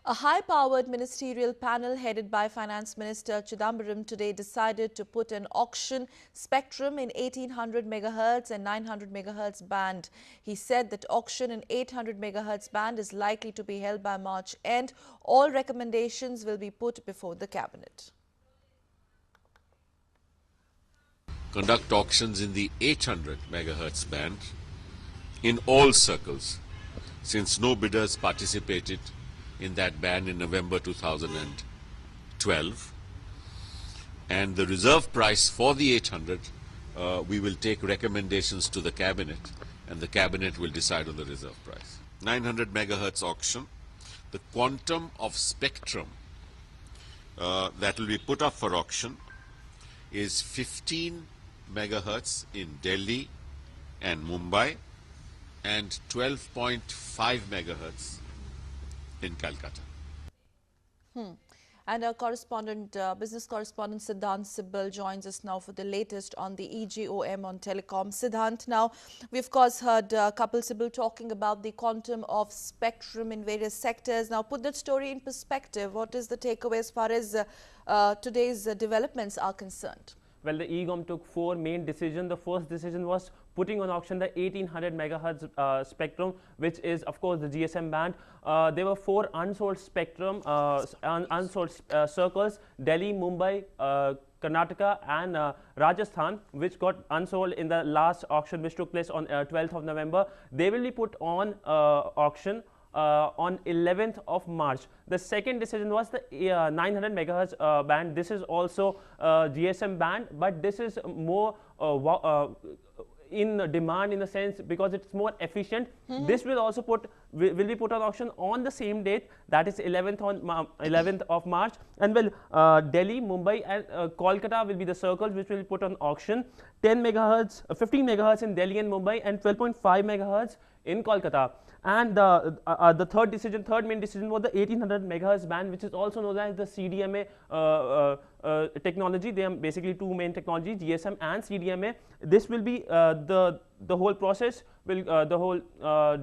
A high-powered ministerial panel headed by Finance Minister Chidambaram today decided to put an auction spectrum in 1800 MHz and 900 MHz band. He said that auction in 800 MHz band is likely to be held by March end. All recommendations will be put before the cabinet. Conduct auctions in the 800 MHz band in all circles, since no bidders participated in that band in November 2012. And the reserve price for the 800, we will take recommendations to the cabinet, and the cabinet will decide on the reserve price. 900 MHz auction, the quantum of spectrum that will be put up for auction is 15 MHz in Delhi and Mumbai and 12.5 MHz in Calcutta. And our business correspondent Sidhant Sibal joins us now for the latest on the EGOM on Telecom. Sidhant, now we of course heard Kapil Sibal talking about the quantum of spectrum in various sectors. Now put that story in perspective. What is the takeaway as far as today's developments are concerned? Well, the EGOM took four main decisions. The first decision was putting on auction the 1800 MHz spectrum, which is of course the GSM band. There were four unsold spectrum, unsold circles: Delhi, Mumbai, Karnataka and Rajasthan, which got unsold in the last auction which took place on 12th of November. They will be put on auction on 11th of March. The second decision was the 900 MHz band. This is also GSM band, but this is more in demand in the sense because it's more efficient. This will also will be put on auction on the same date, that is 11th of March. And well, Delhi, Mumbai and Kolkata will be the circles which will be put on auction. 10 MHz, 15 MHz in Delhi and Mumbai and 12.5 MHz in Kolkata. And the third main decision was the 1800 MHz band, which is also known as the CDMA technology. They are basically two main technologies, GSM and CDMA. This will be the whole process will the whole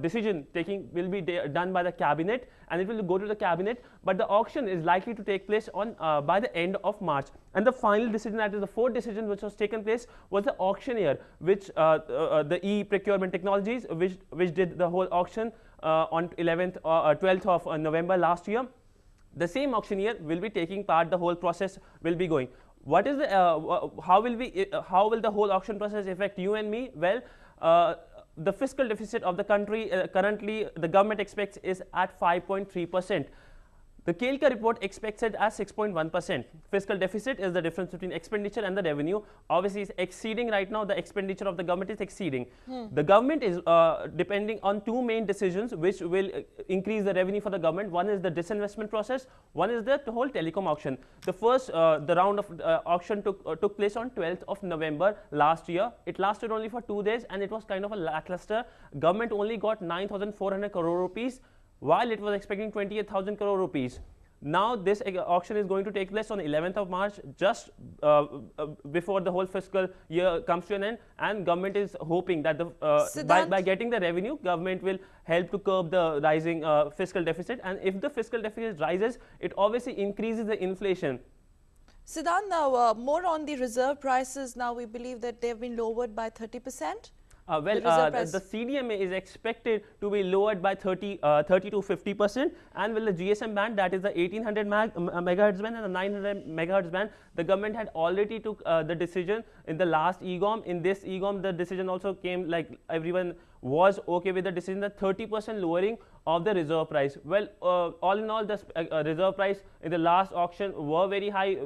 decision taking will be done by the cabinet, and it will go to the cabinet. But the auction is likely to take place on by the end of March. And the final decision, that is the fourth decision which was taken place, was the auctioneer, which the e-procurement technologies, which did the whole auction on 12th of November last year. The same auctioneer will be taking part. The whole process will be going. What is the how will the whole auction process affect you and me? Well, the fiscal deficit of the country currently the government expects is at 5.3%. The KELCA report expects it as 6.1%. Fiscal deficit is the difference between expenditure and the revenue. Obviously, it's exceeding right now. The expenditure of the government is exceeding. The government is depending on two main decisions which will increase the revenue for the government. One is the disinvestment process. One is the whole telecom auction. The first, the round of auction took place on 12th of November last year. It lasted only for 2 days and it was kind of a lackluster. Government only got 9,400 crore rupees, while it was expecting 28,000 crore rupees. Now this auction is going to take place on 11th of March, just before the whole fiscal year comes to an end, and government is hoping that by getting the revenue, government will help to curb the rising fiscal deficit. And if the fiscal deficit rises, it obviously increases the inflation. Sidhant, now more on the reserve prices. Now we believe that they have been lowered by 30%. The CDMA is expected to be lowered by 30 to 50%, and with the GSM band, that is the 1800 MHz band and the 900 MHz band, the government had already took the decision in the last EGOM. In this EGOM, the decision also came, like everyone was okay with the decision, the 30% lowering of the reserve price. Well, all in all, the reserve price in the last auction were very high.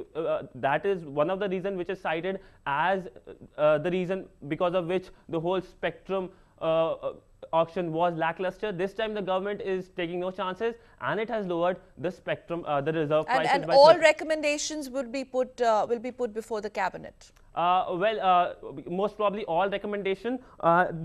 That is one of the reasons which is cited as the reason because of which the whole spectrum auction was lackluster. This time the government is taking no chances and it has lowered the spectrum, the reserve prices. And all recommendations would be put will be put before the cabinet. Most probably all recommendation,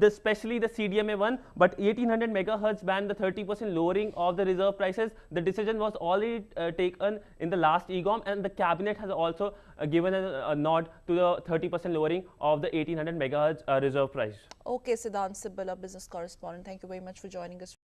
especially the CDMA one, but 1800 MHz band, the 30% lowering of the reserve prices, the decision was already taken in the last EGOM, and the cabinet has also given a nod to the 30% lowering of the 1800 MHz reserve price. Okay, Sidhant Sibal, business correspondent, thank you very much for joining us.